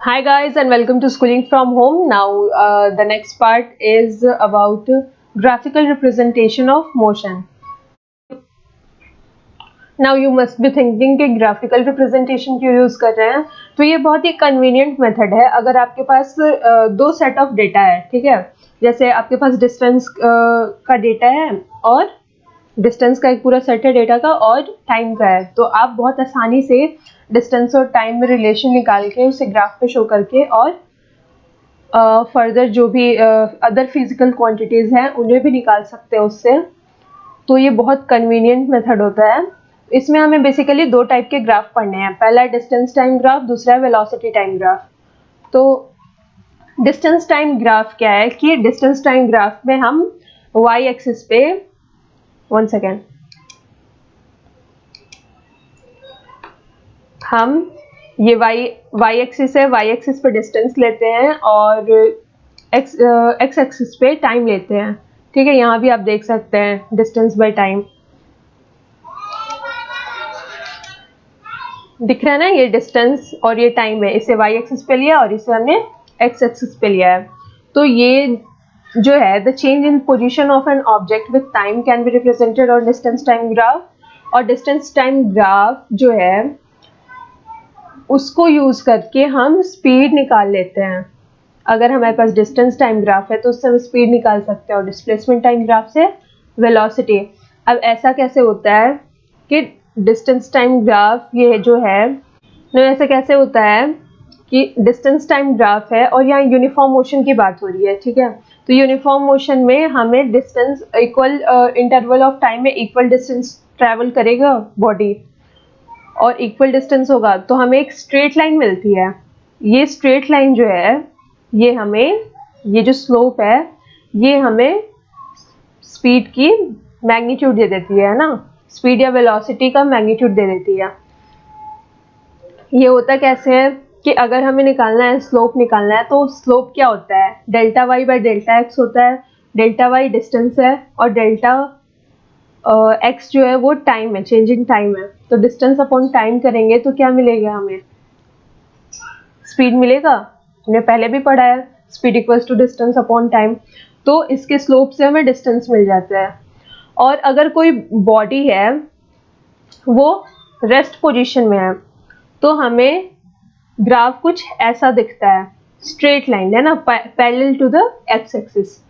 Hi guys and welcome to Schooling from Home. Now the next part is about graphical representation of motion. Now you must be thinking कि graphical representation क्यों use कर रहे हैं. तो ये बहुत ही convenient method है. अगर आपके पास दो set of data है, ठीक है, जैसे आपके पास distance का data है और डिस्टेंस का एक पूरा सेट है डेटा का और टाइम का है, तो आप बहुत आसानी से डिस्टेंस और टाइम में रिलेशन निकाल के उसे ग्राफ पे शो करके और फर्दर जो भी अदर फिजिकल क्वांटिटीज़ हैं उन्हें भी निकाल सकते हैं उससे. तो ये बहुत कन्वीनियंट मेथड होता है. इसमें हमें बेसिकली दो टाइप के ग्राफ पढ़ने हैं. पहला है डिस्टेंस टाइम ग्राफ, दूसरा है वेलोसिटी टाइम ग्राफ. तो डिस्टेंस टाइम ग्राफ क्या है कि डिस्टेंस टाइम ग्राफ में हम वाई एक्सिस पे वन सेकेंड हम ये वाई एक्सिस है, वाई एक्सिस पे डिस्टेंस लेते हैं और एक्स एक्सिस पे टाइम लेते हैं. ठीक है, यहाँ भी आप देख सकते हैं डिस्टेंस बाय टाइम दिख रहा है ना. ये डिस्टेंस और ये टाइम है, इसे वाई एक्सिस पे लिया और इसे हमने एक्स एक्सिस पे लिया है. तो ये जो है the change in position of an object with time can be represented on distance time graph. और डिस्टेंस टाइम ग्राफ जो है उसको यूज करके हम स्पीड निकाल लेते हैं. अगर हमारे पास डिस्टेंस टाइम ग्राफ है तो उससे हम स्पीड निकाल सकते हैं और डिस्प्लेसमेंट टाइम ग्राफ से वेलोसिटी. अब ऐसा कैसे होता है कि डिस्टेंस टाइम ग्राफ ये जो है तो ऐसा कैसे होता है कि डिस्टेंस टाइम ग्राफ है और यहाँ यूनिफॉर्म मोशन की बात हो रही है. ठीक है, तो यूनिफॉर्म मोशन में हमें distance equal interval of time में इक्वल डिस्टेंस ट्रैवल करेगा बॉडी और इक्वल डिस्टेंस होगा तो हमें एक स्ट्रेट लाइन मिलती है. ये स्ट्रेट लाइन जो है ये हमें, ये जो स्लोप है ये हमें स्पीड की मैग्नीट्यूड दे देती है ना, स्पीड या वेलोसिटी का मैग्नीट्यूड दे देती है. ये होता कैसे है कि अगर हमें निकालना है, स्लोप निकालना है, तो स्लोप क्या होता है, delta y by delta x होता है. डेल्टा वाई डिस्टेंस है और डेल्टा एक्स जो है वो टाइम है, चेंज इन टाइम है. तो डिस्टेंस अपॉन टाइम करेंगे तो क्या मिलेगा, हमें स्पीड मिलेगा. हमने पहले भी पढ़ा है speed equals to distance upon time. तो इसके स्लोप से हमें डिस्टेंस मिल जाता है. और अगर कोई बॉडी है वो रेस्ट पोजीशन में है तो हमें ग्राफ कुछ ऐसा दिखता है, स्ट्रेट लाइन है ना, parallel to the x axis.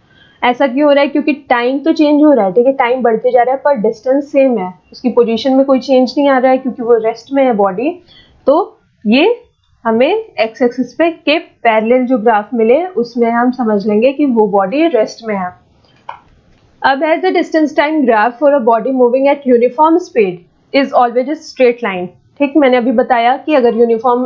ऐसा क्यों हो रहा है, क्योंकि टाइम तो चेंज हो रहा है. ठीक है, टाइम बढ़ते जा रहा है पर डिस्टेंस सेम है, उसकी पोजीशन में कोई चेंज नहीं आ रहा है क्योंकि वो रेस्ट में है बॉडी. तो ये हमें एक्स एक्सिस पे के पैरेलल जो ग्राफ मिले उसमें हम समझ लेंगे कि वो बॉडी रेस्ट में है. अब है the distance time graph for a body moving at uniform speed is always a straight line. ठीक, मैंने अभी बताया कि अगर यूनिफॉर्म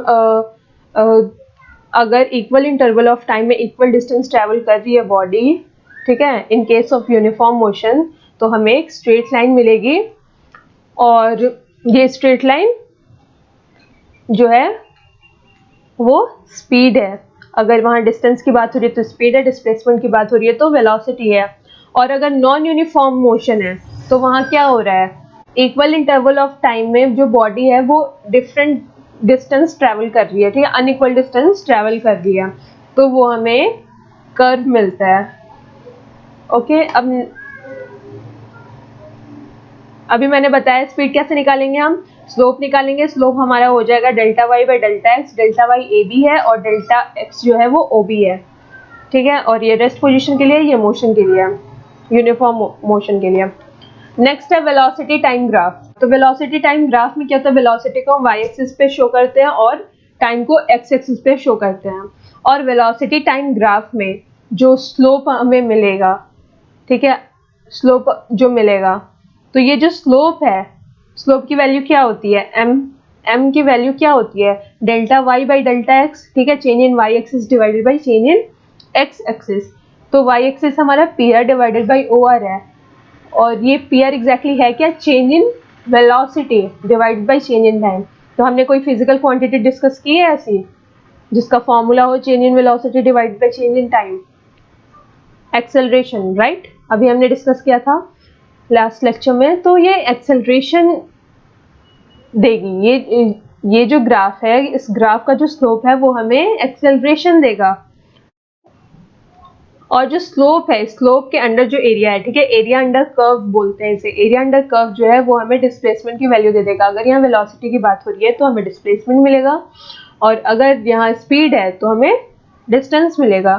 अगर इक्वल इंटरवल ऑफ टाइम में इक्वल डिस्टेंस ट्रैवल कर रही है बॉडी, ठीक है, in case of uniform motion, तो हमें एक स्ट्रेट लाइन मिलेगी. और ये स्ट्रेट लाइन जो है वो स्पीड है. अगर वहाँ डिस्टेंस की बात हो रही है तो स्पीड है, डिस्प्लेसमेंट की बात हो रही है तो वेलोसिटी है. और अगर नॉन यूनिफॉर्म मोशन है तो वहाँ क्या हो रहा है, इक्वल इंटरवल ऑफ टाइम में जो बॉडी है वो डिफरेंट डिस्टेंस ट्रैवल कर रही है. ठीक है, अनइक्वल डिस्टेंस ट्रैवल कर रही है तो वो हमें कर्व मिलता है. ओके, अब अभी मैंने बताया स्पीड कैसे निकालेंगे, हम स्लोप निकालेंगे. स्लोप हमारा हो जाएगा delta y by delta x. Delta y A B है और डेल्टा एक्स जो है वो ओ बी है. ठीक है, और ये रेस्ट पोजीशन के लिए, ये मोशन के लिए, यूनिफॉर्म मोशन के लिए. नेक्स्ट है वेलोसिटी टाइम ग्राफ. तो वेलोसिटी टाइम ग्राफ में क्या होता है, वेलोसिटी को हम वाई एक्सिस पे शो करते हैं और टाइम को एक्स एक्सिस पे शो करते हैं. और वेलोसिटी टाइम ग्राफ में जो स्लोप हमें मिलेगा, ठीक है, स्लोप जो मिलेगा, तो ये जो स्लोप है, स्लोप की वैल्यू क्या होती है, एम की वैल्यू क्या होती है, delta y by delta x. ठीक है, change in y axis divided by change in x axis. तो वाई एक्सिस हमारा P R divided by O R है और ये पी आर एग्जैक्टली है क्या, change in velocity divided by change in time. तो हमने कोई फिजिकल क्वांटिटी डिस्कस की है ऐसी जिसका फॉर्मूला हो change in velocity divided by change in time, acceleration, right. अभी हमने डिस्कस किया था लास्ट लेक्चर में. तो ये एक्सेलरेशन देगी, ये ये जो ग्राफ है, इस ग्राफ का जो स्लोप है वो हमें एक्सेलरेशन देगा, और जो स्लोप है, स्लोप के अंडर जो एरिया है, ठीक है, एरिया अंडर कर्व बोलते हैं इसे, एरिया अंडर कर्व जो है वो हमें डिस्प्लेसमेंट की वैल्यू दे देगा। अगर यहाँ वेलोसिटी की बात हो रही है तो हमें डिस्प्लेसमेंट मिलेगा, और अगर यहाँ स्पीड है तो हमें डिस्टेंस मिलेगा।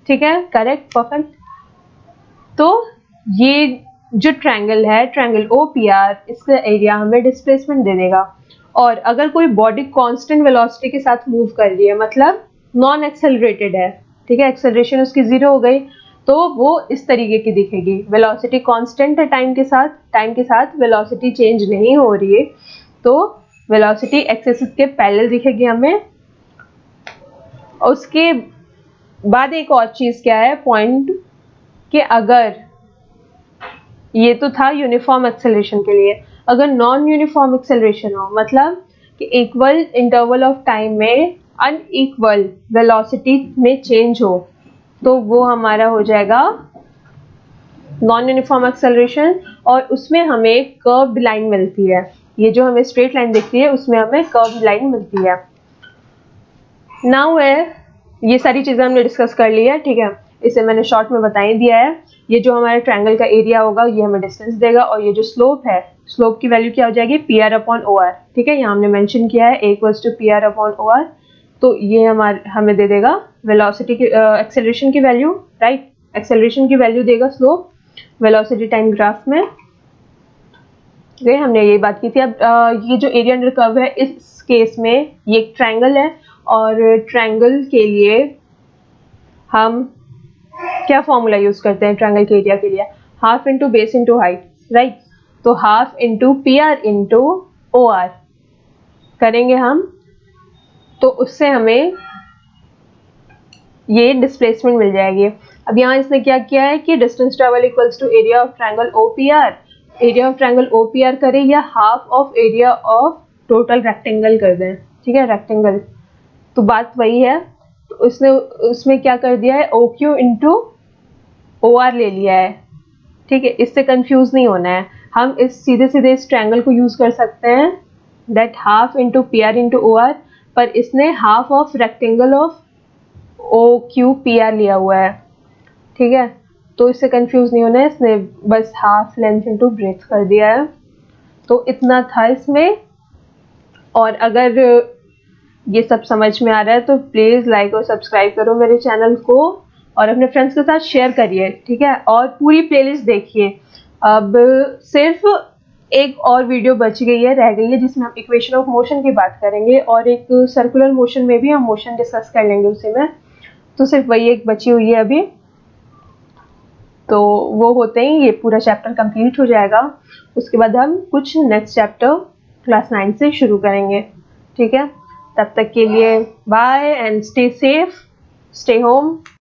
ठीक है, करेक्ट, परफेक्ट। तो ये जो ट्रायंगल है, ट्रायंगल OPR, इसका एरिया हमें डिस्प्लेसमेंट दे देगा। और अगर कोई बॉडी कांस्टेंट वेलोसिटी के साथ मूव कर रही है, मतलब नॉन एक्सेलरेटेड है, ठीक है, एक्सेलरेशन उसकी 0 हो गई, तो वो इस तरीके की दिखेगी। वेलोसिटी कांस्टेंट है टाइम के साथ वेलोसिटी चेंज नहीं हो रही है, तो वेलोसिटी एक्स एक्सिस के पैरेलल दिखेगी हमें। उसके बाद एक और चीज क्या है, पॉइंट, कि अगर ये तो था यूनिफॉर्म एक्सेलरेशन के लिए, अगर नॉन यूनिफॉर्म एक्सेलरेशन हो, मतलब कि इक्वल इंटरवल ऑफ टाइम में अनइक्वल वेलोसिटी में चेंज हो, तो वो हमारा हो जाएगा नॉन यूनिफॉर्म एक्सेलरेशन, और उसमें हमें कर्व्ड लाइन मिलती है। ये जो हमें स्ट्रेट लाइन दिखती है उसमें हमें कर्व्ड लाइन मिलती है। नाउ ये सारी चीजें हमने डिस्कस कर ली है, ठीक है, इसे मैंने शॉर्ट में बता ही दिया है। ये जो हमारे ट्रायंगल का एरिया होगा ये हमें डिस्टेंस देगा, और ये जो स्लोप है, स्लोप की वैल्यू क्या हो जाएगी, PR/OR। ठीक है, यहाँ हमने मेंशन किया है A = PR/OR, तो ये हमें दे देगा वेलोसिटी की, एक्सेलरेशन की वैल्यू, राइट, एक्सेलरेशन की वैल्यू देगा स्लोप वेलोसिटी टाइम ग्राफ में। ये हमने ये बात की थी। अब ये जो एरिया अंडर कर्व है, इस केस में ये एक ट्रायंगल है, और ट्रायंगल के लिए हम क्या फॉर्मूला यूज करते हैं ट्रायंगल के एरिया के लिए, half into base into height, right, तो half into PR into OR करेंगे हम, तो उससे हमें ये डिस्प्लेसमेंट मिल जाएगी। अब यहाँ इसने क्या किया है कि distance travel equals to area of triangle OPR, area of triangle OPR करें या half of area of total rectangle कर दें, ठीक है, रेक्टेंगल, तो बात वही है। तो उसने उसमें क्या कर दिया है, OQ इंटू OR ले लिया है, ठीक है, इससे कंफ्यूज नहीं होना है। हम इस सीधे इस ट्रायंगल को यूज कर सकते हैं, that half into PR into OR, पर इसने half of rectangle of OQPR लिया हुआ है, ठीक है, तो इससे कंफ्यूज नहीं होना है, इसने बस हाफ लेंथ इंटू ब्रेथ कर दिया है। तो इतना था इसमें, और अगर ये सब समझ में आ रहा है तो प्लीज लाइक और सब्सक्राइब करो मेरे चैनल को, और अपने फ्रेंड्स के साथ शेयर करिए, ठीक है, और पूरी प्लेलिस्ट देखिए। अब सिर्फ एक और वीडियो बच गई है, रह गई है, जिसमें हम इक्वेशन ऑफ मोशन की बात करेंगे, और एक सर्कुलर मोशन में भी हम मोशन डिस्कस कर लेंगे उसी में, तो सिर्फ वही एक बची हुई है अभी। तो वो होते ही ये पूरा चैप्टर कंप्लीट हो जाएगा, उसके बाद हम कुछ नेक्स्ट चैप्टर क्लास 9 से शुरू करेंगे, ठीक है। तब तक के लिए bye and stay safe, stay home.